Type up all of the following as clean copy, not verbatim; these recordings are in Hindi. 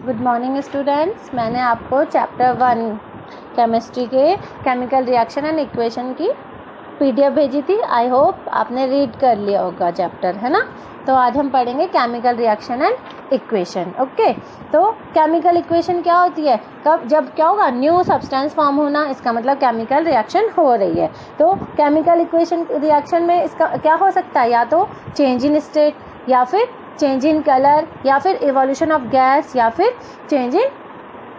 Good morning students. मैंने आपको चैप्टर 1 केमिस्ट्री के केमिकल रिएक्शन एंड इक्वेशन की पीडीएफ भेजी थी। आई होप आपने रीड कर लिया होगा चैप्टर, है ना। तो आज हम पढ़ेंगे chemical reaction and equation. Okay, तो केमिकल इक्वेशन क्या होती है? कब जब क्या होगा, न्यू सब्सटेंस फॉर्म होना, इसका मतलब केमिकल रिएक्शन हो रही है। तो केमिकल इक्वेशन रिएक्शन में इसका क्या हो सकता है? या तो चेंज इन स्टेट, या फिर चेंज इन कलर, या फिर इवोल्यूशन ऑफ गैस, या फिर चेंज इन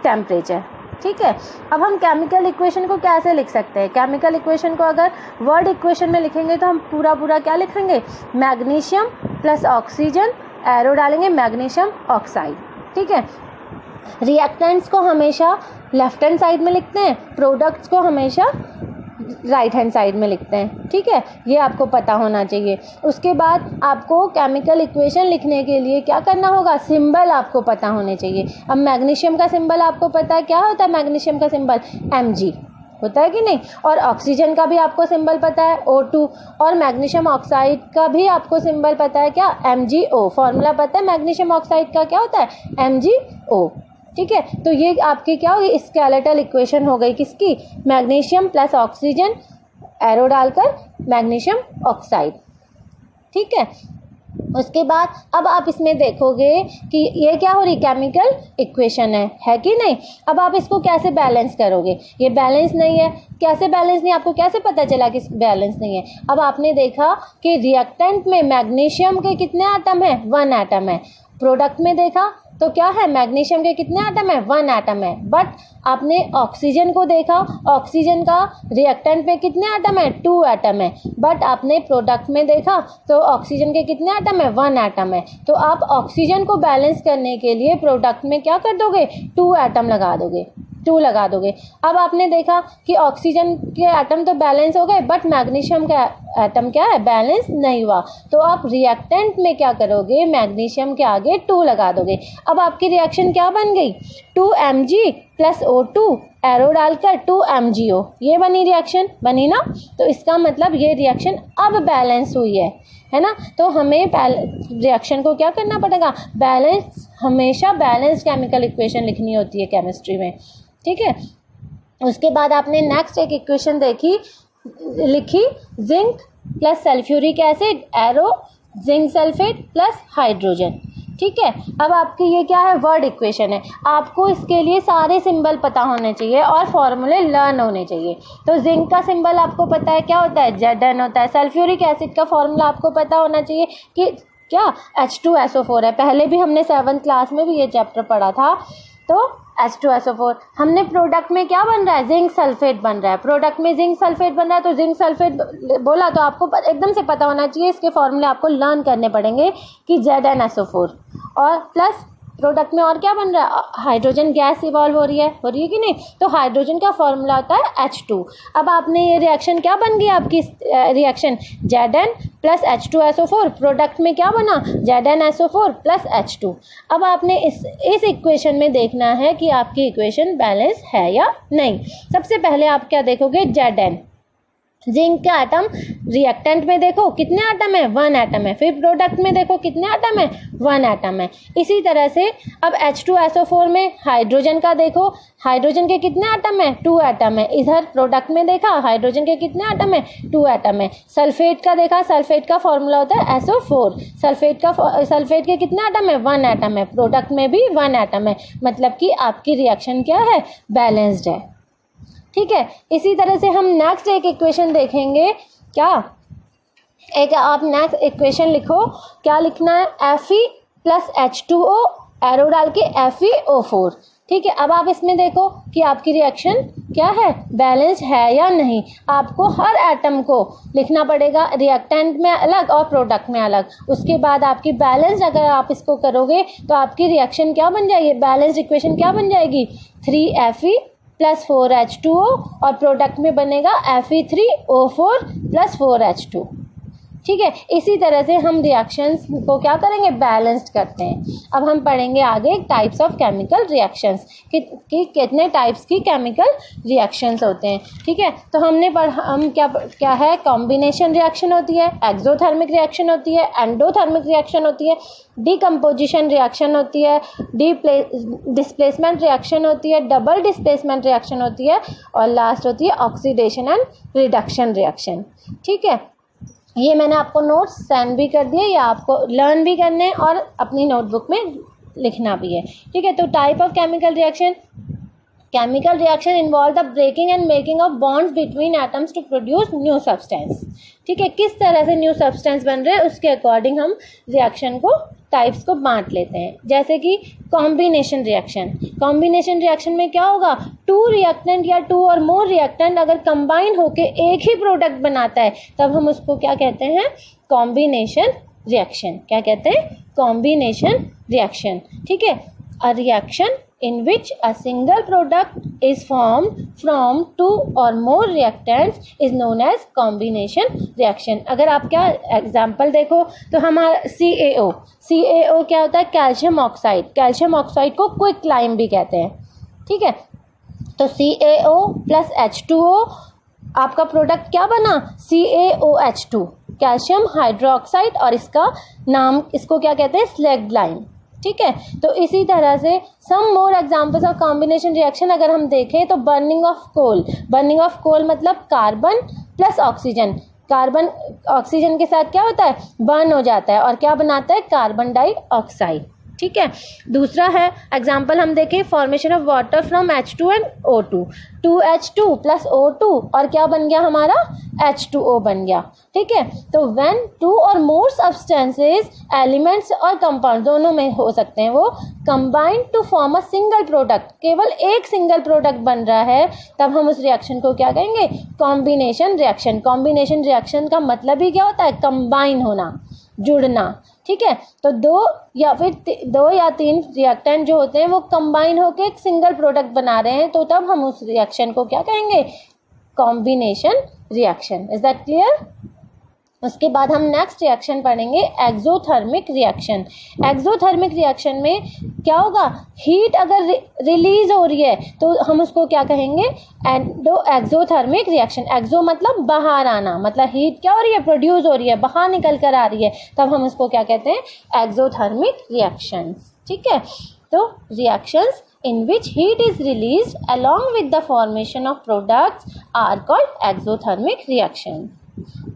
टेम्परेचर। ठीक है, अब हम केमिकल इक्वेशन को कैसे लिख सकते हैं? केमिकल इक्वेशन को अगर वर्ड इक्वेशन में लिखेंगे तो हम पूरा क्या लिखेंगे? मैग्नीशियम प्लस ऑक्सीजन, एरो डालेंगे मैग्नीशियम ऑक्साइड। ठीक है, रिएक्टेंट्स को हमेशा लेफ्ट हैंड साइड में लिखते हैं, प्रोडक्ट्स को हमेशा राइट हैंड साइड में लिखते हैं। ठीक है, ये आपको पता होना चाहिए। उसके बाद आपको केमिकल इक्वेशन लिखने के लिए क्या करना होगा? सिंबल आपको पता होने चाहिए। अब मैग्नीशियम का सिंबल आपको पता है, क्या होता है मैग्नीशियम का सिंबल? Mg होता है कि नहीं। और ऑक्सीजन का भी आपको सिंबल पता है, O2। और मैग्नीशियम ऑक्साइड का भी आपको सिंबल पता है, क्या? MgO। फॉर्मूला पता है मैग्नीशियम ऑक्साइड का क्या होता है? MgO। ठीक है, तो ये आपकी क्या होगी? स्केलेटल इक्वेशन हो गई किसकी? मैग्नीशियम प्लस ऑक्सीजन, एरो डालकर मैग्नीशियम ऑक्साइड। ठीक है, उसके बाद अब आप इसमें देखोगे कि ये क्या हो रही? केमिकल इक्वेशन है कि नहीं। अब आप इसको कैसे बैलेंस करोगे? ये बैलेंस नहीं है। कैसे बैलेंस नहीं? आपको कैसे पता चला कि बैलेंस नहीं है? अब आपने देखा कि रिएक्टेंट में मैग्नीशियम के कितने एटम है? 1 एटम है। प्रोडक्ट में देखा तो क्या है? मैग्नीशियम के कितने एटम है? 1 एटम है। बट आपने ऑक्सीजन को देखा, ऑक्सीजन का रिएक्टेंट में कितने एटम है? 2 एटम है। बट आपने प्रोडक्ट में देखा तो ऑक्सीजन के कितने एटम है? 1 एटम है। तो आप ऑक्सीजन को बैलेंस करने के लिए प्रोडक्ट में क्या कर दोगे? 2 एटम लगा दोगे, 2 लगा दोगे। अब आपने देखा कि ऑक्सीजन के एटम तो बैलेंस हो गए, बट मैग्नीशियम का एटम क्या है? बैलेंस नहीं हुआ। तो आप रिएक्टेंट में क्या करोगे? मैग्नीशियम के आगे 2 लगा दोगे। अब आपकी रिएक्शन क्या बन गई? 2Mg प्लस O2, एरो डालकर 2MgO। ये बनी रिएक्शन, बनी ना। तो इसका मतलब ये रिएक्शन अब बैलेंस हुई है ना। तो हमें रिएक्शन को क्या करना पड़ेगा? बैलेंस, हमेशा बैलेंस केमिकल इक्वेशन लिखनी होती है केमिस्ट्री में। ठीक है, उसके बाद आपने नेक्स्ट एक इक्वेशन लिखी, zinc plus sulphuric acid, arrow zinc sulphate plus hydrogen. ठीक है, अब आपकी ये क्या है? वर्ड इक्वेशन है। आपको इसके लिए सारे सिंबल पता होने चाहिए और फॉर्मूले लर्न होने चाहिए। तो जिंक का सिंबल आपको पता है क्या होता है? Zn होता है। सल्फ्यूरिक एसिड का फॉर्मूला आपको पता होना चाहिए कि क्या? H2SO4 है। पहले भी हमने 7th क्लास में भी ये चैप्टर पढ़ा था। तो H2SO4। हमने प्रोडक्ट में क्या बन रहा है? जिंक सल्फेट बन रहा है। प्रोडक्ट में जिंक सल्फेट बन रहा है, तो जिंक सल्फेट बोला तो आपको एकदम से पता होना चाहिए। इसके फॉर्मूले आपको लर्न करने पड़ेंगे कि ZnSO4। और प्लस प्रोडक्ट में और क्या बन रहा है? हाइड्रोजन गैस इवॉल्व हो रही है कि नहीं। तो हाइड्रोजन का फॉर्मूला होता है H2। अब आपने ये रिएक्शन क्या बन गई? आपकी reaction Zn plus H2SO4। Product में क्या बना? ZnSO4 plus H2। अब आपने इस इक्वेशन में देखना है कि आपकी इक्वेशन बैलेंस है या नहीं। सबसे पहले आप क्या देखोगे? Zn, जिंक का एटम रिएक्टेंट में देखो कितने एटम है? 1 एटम है। फिर प्रोडक्ट में देखो कितने एटम है? 1 एटम है। इसी तरह से अब H2SO4 में हाइड्रोजन का देखो, हाइड्रोजन के कितने एटम है? 2 एटम है। इधर प्रोडक्ट में देखा, हाइड्रोजन के कितने एटम है? 2 एटम है। सल्फेट का देखा, सल्फेट का फॉर्मूला होता है SO4। सल्फेट के कितने एटम है? 1 एटम है। प्रोडक्ट में भी 1 एटम है। मतलब कि आपकी रिएक्शन क्या है? बैलेंस्ड है। ठीक है, इसी तरह से हम नेक्स्ट एक इक्वेशन देखेंगे। क्या एक आप नेक्स्ट इक्वेशन लिखो, क्या लिखना है? Fe प्लस H2O, एरो डाल के FeO4। ठीक है, अब आप इसमें देखो कि आपकी रिएक्शन क्या है? बैलेंस है या नहीं। आपको हर एटम को लिखना पड़ेगा, रिएक्टेंट में अलग और प्रोडक्ट में अलग। उसके बाद आपकी बैलेंस, अगर आप इसको करोगे तो आपकी रिएक्शन क्या बन जाएगी? बैलेंस इक्वेशन क्या बन जाएगी? 3Fe प्लस 4H2O, और प्रोडक्ट में बनेगा Fe3O4 प्लस 4H2। ठीक है। इसी तरह से हम रिएक्शंस को क्या करेंगे, बैलेंस्ड करते हैं। अब हम पढ़ेंगे आगे टाइप्स ऑफ केमिकल रिएक्शंस कि कितने टाइप्स की केमिकल रिएक्शंस होते हैं। ठीक है, तो हम क्या है, कॉम्बिनेशन रिएक्शन होती है, एक्सोथर्मिक रिएक्शन होती है, एंडोथर्मिक रिएक्शन होती है, डीकम्पोजिशन रिएक्शन होती है, डिस्प्लेसमेंट रिएक्शन होती है, डबल डिस्प्लेसमेंट रिएक्शन होती है और लास्ट होती है ऑक्सीडेशन एंड रिडक्शन रिएक्शन। ठीक है, ये मैंने आपको नोट्स सेंड भी कर दिए, या आपको लर्न भी करने और अपनी नोटबुक में लिखना भी है। ठीक है, तो type of chemical reaction involve the breaking and making of bonds between atoms to produce new substance. ठीक है, किस तरह से न्यू सब्सटेंस बन रहे हैं उसके अकॉर्डिंग हम रिएक्शन को टाइप्स को बांट लेते हैं। जैसे कि कॉम्बिनेशन रिएक्शन में क्या होगा, टू रिएक्टेंट या टू और मोर रिएक्टेंट अगर कंबाइन होके एक ही प्रोडक्ट बनाता है तब हम उसको क्या कहते हैं, कॉम्बिनेशन रिएक्शन। क्या कहते हैं, कॉम्बिनेशन रिएक्शन। ठीक है, a reaction in which a single product is formed from two or more reactants is known as combination reaction। अगर आप क्या एग्जाम्पल देखो तो हमारा CaO क्या होता है, कैल्शियम ऑक्साइड को क्विक लाइम भी कहते हैं। ठीक है, तो CaO प्लस H2O आपका प्रोडक्ट क्या बना, CaOH2 कैल्शियम हाइड्रोक्साइड, और इसको क्या कहते हैं, स्लैग्ड लाइम। ठीक है, तो इसी तरह से some more examples of combination reaction अगर हम देखें तो बर्निंग ऑफ कोल मतलब carbon plus oxygen, carbon oxygen के साथ क्या होता है, बर्न हो जाता है और क्या बनाता है, कार्बन डाइऑक्साइड। ठीक है, दूसरा है एग्जाम्पल हम देखें, formation of water from H2 and O2, 2H2 plus O2 और क्या बन गया हमारा, H2O बन गया। ठीक है, तो व्हेन टू और मोर सब्सटेंसेस, एलिमेंट्स और कंपाउंड दोनों में हो सकते हैं, वो combined to form a single product, केवल एक सिंगल प्रोडक्ट बन रहा है, तब हम उस रिएक्शन को क्या कहेंगे, कॉम्बिनेशन रिएक्शन। कॉम्बिनेशन रिएक्शन का मतलब ही क्या होता है, कंबाइन होना, जुड़ना। ठीक है, तो दो या तीन रिएक्टेंट जो होते हैं वो कंबाइन होकर एक सिंगल प्रोडक्ट बना रहे हैं, तो तब हम उस रिएक्शन को क्या कहेंगे, combination reaction. Is that clear? उसके बाद हम नेक्स्ट रिएक्शन पढ़ेंगे एक्सोथर्मिक रिएक्शन। एक्सोथर्मिक रिएक्शन में क्या होगा, हीट अगर रिलीज हो रही है तो हम उसको क्या कहेंगे, एक्सोथर्मिक रिएक्शन। एक्सो मतलब बाहर आना, मतलब हीट क्या हो रही है, प्रोड्यूस हो रही है, बाहर निकल कर आ रही है, तब हम उसको क्या कहते हैं, एक्सोथर्मिक रिएक्शन। ठीक है, तो reactions in which heat is released along with the formation of products are called exothermic reaction।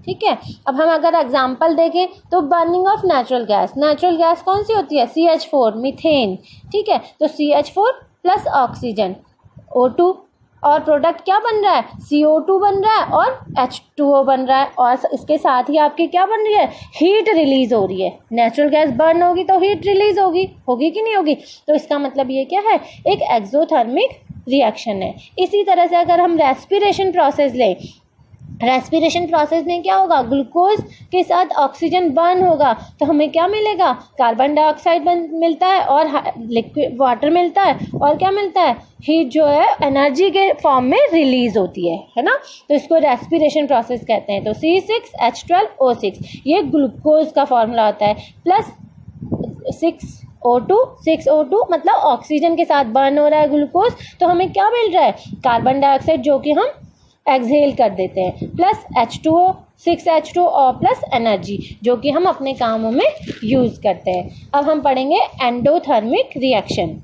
ठीक है, अब हम अगर एग्जांपल देखें तो बर्निंग ऑफ नेचुरल गैस कौन सी होती है, CH4 मीथेन। ठीक है, तो CH4 प्लस ऑक्सीजन O2 और प्रोडक्ट क्या बन रहा है, CO2 बन रहा है और H2O बन रहा है, और इसके साथ ही आपकी क्या बन रही है, हीट रिलीज हो रही है। नेचुरल गैस बर्न होगी तो हीट रिलीज होगी कि नहीं होगी, तो इसका मतलब ये क्या है, एक एक्सोथर्मिक रिएक्शन है। इसी तरह से अगर हम रेस्पिरेशन प्रोसेस लें, रेस्पिरेशन प्रोसेस में क्या होगा, ग्लूकोज के साथ ऑक्सीजन बर्न होगा तो हमें क्या मिलेगा, कार्बन डाइऑक्साइड मिलता है और लिक्विड वाटर मिलता है, और क्या मिलता है, हीट जो है एनर्जी के फॉर्म में रिलीज होती है ना, तो इसको रेस्पिरेशन प्रोसेस कहते हैं। तो C6H12O6 ये ग्लूकोज का फॉर्मूला होता है, प्लस 6O2 मतलब ऑक्सीजन के साथ बर्न हो रहा है ग्लूकोज, तो हमें क्या मिल रहा है, कार्बन डाइऑक्साइड जो कि हम एक्सहेल कर देते हैं, प्लस H2O 6H2 और प्लस एनर्जी जो कि हम अपने कामों में यूज़ करते हैं। अब हम पढ़ेंगे एंडोथर्मिक रिएक्शन।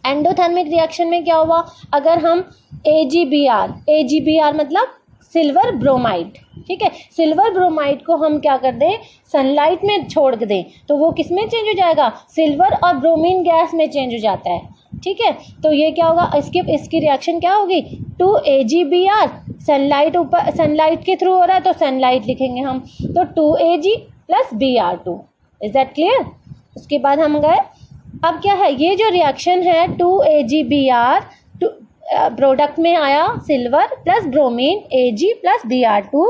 एंडोथर्मिक रिएक्शन में क्या हुआ, अगर हम AgBr मतलब सिल्वर ब्रोमाइड, ठीक है, सिल्वर ब्रोमाइड को हम क्या कर दें, सनलाइट में छोड़ दें तो वो किस में चेंज हो जाएगा, सिल्वर और ब्रोमीन गैस में चेंज हो जाता है। ठीक है, तो ये क्या होगा, इसकी रिएक्शन क्या होगी, 2AgBr, सनलाइट के थ्रू हो रहा है तो सनलाइट लिखेंगे हम, तो 2Ag plus Br2। Is that clear? उसके बाद हम गए, अब क्या है, ये जो रिएक्शन है 2AgBr प्रोडक्ट में आया silver plus bromine, Ag plus Br2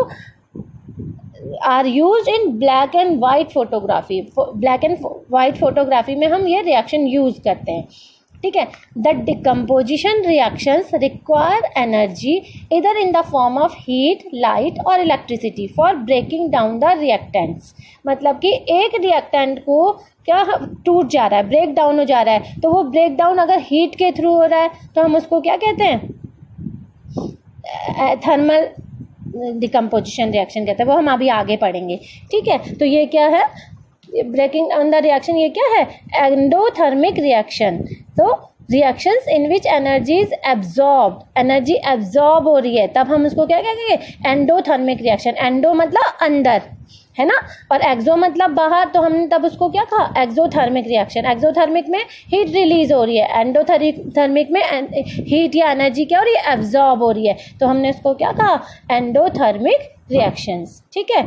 are use in black and white photography. Black and white photography में हम ये रिएक्शन यूज करते हैं। ठीक है। The decomposition reactions require energy इधर in the form of heat, light और electricity for breaking down the reactants. मतलब कि एक रिएक्टेंट को क्या टूट जा रहा है, ब्रेक डाउन हो जा रहा है, तो वो ब्रेक डाउन अगर हीट के थ्रू हो रहा है तो हम उसको क्या कहते हैं, थर्मल डिकम्पोजिशन रिएक्शन कहते हैं। वो हम अभी आगे पढ़ेंगे, ठीक है। तो ये क्या है, ब्रेकिंग डाउन द रिएक्शन, ये क्या है, एंडोथर्मिक रिएक्शन। तो reactions in which energy is absorb, energy absorb हो रही है, तब हम उसको क्या कहेंगे, एंडोथर्मिक रिएक्शन। एंडो मतलब अंदर, है ना, और एक्सो मतलब बाहर, तो हमने तब उसको क्या कहा, एक्सोथर्मिक रिएक्शन। एक्सोथर्मिक में हीट रिलीज हो रही है, एंडोथर्मिक में हीट या एनर्जी क्या हो रही है, एब्जॉर्ब हो रही है, तो हमने उसको क्या कहा, एंडोथर्मिक रिएक्शंस, ठीक है।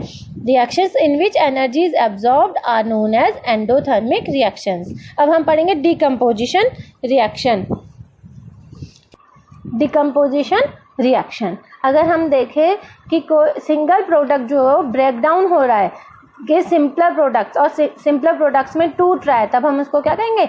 Reactions in which energy is absorbed are known as endothermic reactions. अब हम पढ़ेंगे डिकम्पोजिशन रिएक्शन। डिकम्पोजिशन रिएक्शन, अगर हम देखें कि कोई सिंगल प्रोडक्ट जो ब्रेक डाउन हो रहा है कि सिंपलर प्रोडक्ट्स, और सिंपलर प्रोडक्ट्स में टूट रहा है, तब हम उसको क्या कहेंगे,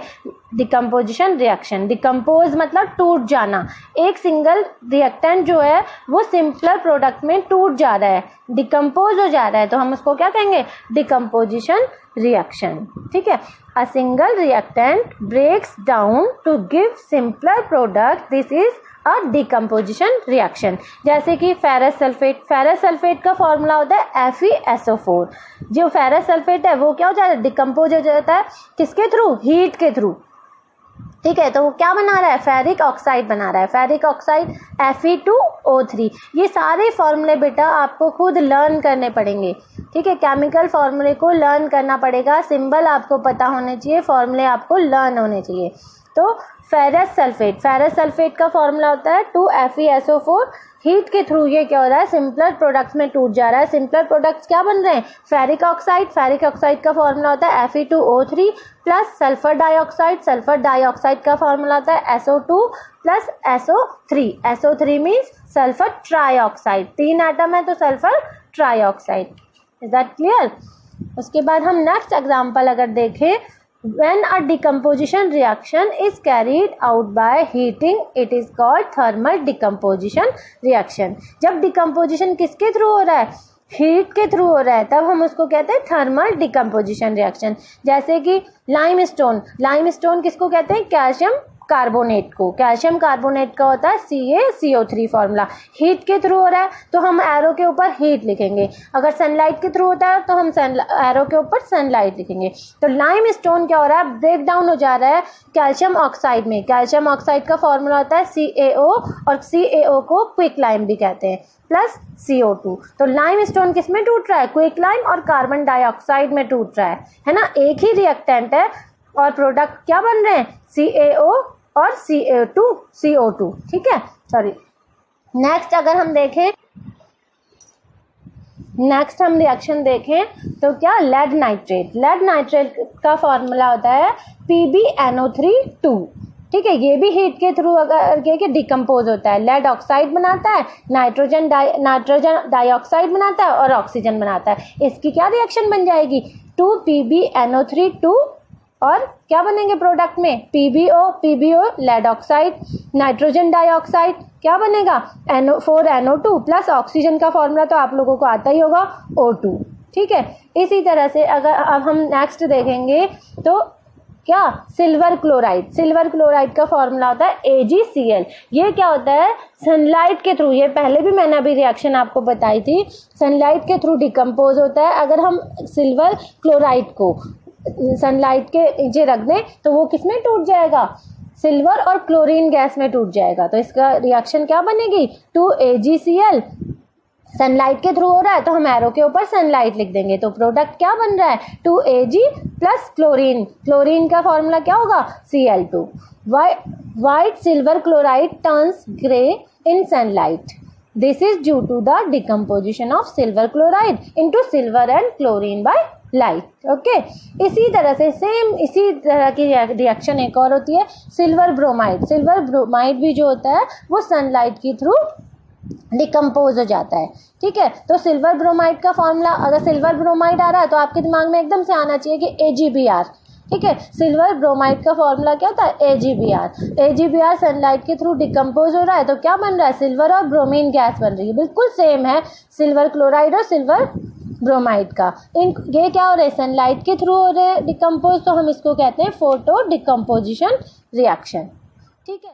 डिकम्पोजिशन रिएक्शन। डिकम्पोज मतलब टूट जाना, एक सिंगल रिएक्टेंट जो है वो सिंपलर प्रोडक्ट में टूट जा रहा है, डिकम्पोज हो जा रहा है, तो हम उसको क्या कहेंगे, डिकम्पोजिशन रिएक्शन, ठीक है। A single reactant breaks down to give simpler product, this is a decomposition reaction. जैसे कि फेरस सल्फेट, फेरस सल्फेट का फॉर्मूला होता है FeSO4। जो फेरस सल्फेट है वो क्या हो जाता है, डिकम्पोज हो जाता है, किसके थ्रू, हीट के थ्रू, ठीक है। तो वो क्या बना रहा है, फेरिक ऑक्साइड बना रहा है, फेरिक ऑक्साइड Fe2O3। ये सारे फॉर्मूले बेटा आपको खुद लर्न करने पड़ेंगे, ठीक है। केमिकल फॉर्मूले को लर्न करना पड़ेगा, सिंबल आपको पता होने चाहिए, फॉर्मूले आपको लर्न होने चाहिए। तो फेरस सल्फेट का फॉर्मूला होता है 2FeSO4। हीट के थ्रू ये क्या हो रहा है, सिंपलर प्रोडक्ट्स में टूट जा रहा है। सिंपलर प्रोडक्ट्स क्या बन रहे हैं, फेरिक ऑक्साइड का फॉर्मूला होता है Fe2O3 प्लस सल्फर डाइऑक्साइड का फॉर्मूला होता है SO2 plus SO3। SO3 means sulphur trioxide, 3 atom है तो sulphur trioxide. Is that clear. उसके बाद हम नेक्स्ट एग्जाम्पल अगर देखें, when a decomposition reaction is carried out by heating, it is called thermal decomposition reaction। जब decomposition किसके थ्रू हो रहा है, हीट के थ्रू हो रहा है, तब हम उसको कहते हैं थर्मल डिकम्पोजिशन रिएक्शन। जैसे कि लाइमस्टोन किसको कहते हैं, कैल्शियम कार्बोनेट को। कैल्शियम कार्बोनेट का होता है CaCO3 फॉर्मूला। हीट के थ्रू हो रहा है तो हम एरो के ऊपर हीट लिखेंगे, अगर सनलाइट के थ्रू होता है तो हम एरो के ऊपर सनलाइट लिखेंगे। तो लाइमस्टोन क्या हो रहा है, ब्रेक डाउन हो जा रहा है कैल्शियम ऑक्साइड में। कैल्शियम ऑक्साइड का फॉर्मूला होता है CaO, और CaO को क्विक लाइम भी कहते हैं, प्लस CO2। तो लाइमस्टोन किस में टूट रहा है, क्विक लाइम और कार्बन डाइऑक्साइड में टूट रहा है ना। एक ही रिएक्टेंट है और प्रोडक्ट क्या बन रहे हैं, CaO और CO2, ठीक है। सॉरी, नेक्स्ट अगर हम देखें, नेक्स्ट हम रिएक्शन देखें तो क्या, लेड नाइट्रेट का फॉर्मूला होता है PbNO3(2), ठीक है। ये भी हीट के थ्रू अगर के डिकम्पोज होता है, लेड ऑक्साइड बनाता है, नाइट्रोजन डाइऑक्साइड बनाता है और ऑक्सीजन बनाता है। इसकी क्या रिएक्शन बन जाएगी, 2PbNO3(2), और क्या बनेंगे प्रोडक्ट में, PbO lead oxide, nitrogen dioxide क्या बनेगा, 4NO2 प्लस ऑक्सीजन का फॉर्मूला तो आप लोगों को आता ही होगा, O2, ठीक है। इसी तरह से अगर अब हम नेक्स्ट देखेंगे तो क्या, सिल्वर क्लोराइड का फॉर्मूला होता है AgCl। ये क्या होता है, सनलाइट के थ्रू, ये पहले भी मैंने अभी रिएक्शन आपको बताई थी, सनलाइट के थ्रू डिकम्पोज होता है। अगर हम सिल्वर क्लोराइड को सनलाइट के नीचे रख दें तो वो किस में टूट जाएगा, सिल्वर और क्लोरीन गैस में टूट जाएगा। तो इसका रिएक्शन क्या बनेगी, 2AgCl। सनलाइट के थ्रू हो रहा है तो हम एरो के ऊपर सनलाइट लिख देंगे, तो प्रोडक्ट क्या बन रहा है, 2Ag प्लस क्लोरीन का फॉर्मूला क्या होगा, Cl2। White silver chloride turns grey in sunlight, this is due to the decomposition of silver chloride into silver and chlorine by light. Okay, इसी तरह से सेम इसी तरह की रिएक्शन एक और होती है, सिल्वर ब्रोमाइड भी जो होता है वो सनलाइट के थ्रू डिकम्पोज हो जाता है, ठीक है। तो सिल्वर ब्रोमाइड का फॉर्मूला, अगर सिल्वर ब्रोमाइड आ रहा है तो आपके दिमाग में एकदम से आना चाहिए कि AgBr, ठीक है। सिल्वर ब्रोमाइड का फॉर्मूला क्या था, AgBr। AgBr सनलाइट के थ्रू डिकम्पोज हो रहा है तो क्या बन रहा है, सिल्वर और ब्रोमीन गैस बन रही है। बिल्कुल सेम है सिल्वर क्लोराइड और सिल्वर ब्रोमाइड का। ये क्या हो रहा है, सनलाइट के थ्रू हो रहे हैं डिकम्पोज, तो हम इसको कहते हैं फोटो डिकम्पोजिशन रिएक्शन। ठीक है।